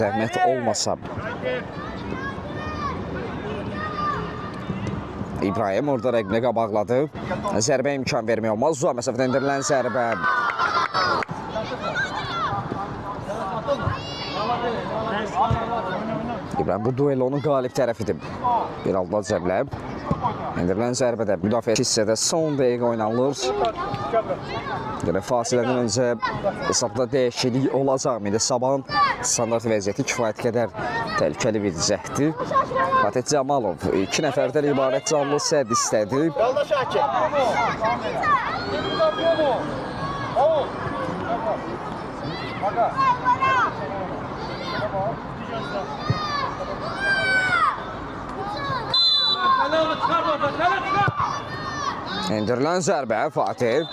Zəhmət olmasa. İbrahim orada rəqbini qabaqladı. Zərbə imkan vermək olmaz. Uzaq məsafədə endirilən zərbə. İbrahim bu duelonun qalib tərəfidir. Bir alda zərblə. Endirilən zərbədə müdafiə hissədə son dəqiqə oynanılır. Fasilədən öncə hesabda dəyişiklik olacaq. Sabahın standart vəziyyəti kifayət qədər təhlükəli verəcəkdir. Fatih Camalov 2 nəfərdən ibarət canlı sədd istədi. Endirilən zərbə Fatih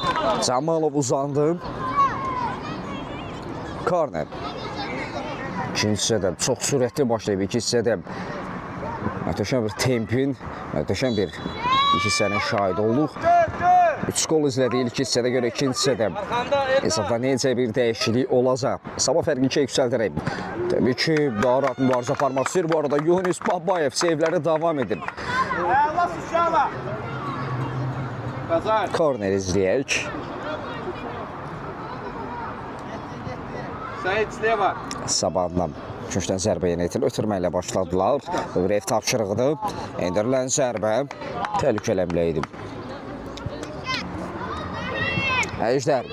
Camalov uzandı. Korner. İkinci hissədə çox sürətli başlayıb. İki hissədə möhtəşəm bir tempin, möhtəşəm bir iki hissənin şahid olduq. 3 gol izlədik ilk hissədə görə ikinci hissədə hesabda necə bir dəyişiklik olacaq. Sabah fərqini 2-yə yüksəldərək. Təbii ki, daha rahat mübarizə aparmaq istəyir. Bu arada Yunus Babayev sevləri davam edir. Korner izləyək. Sabahdan üçüncüdən zərbə yenə itil ötürməklə başladılar. Övrəv tapşırığıdır. Endirilən zərbə təhlükəli həmlə idi. Əjdər.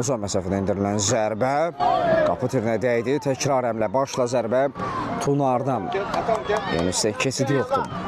Uzaq məsafədə endirilən zərbə qapı tirinə dəydi. Təkrar həmlə başla zərbə Tunardan. Yunusda kesid yoxdur.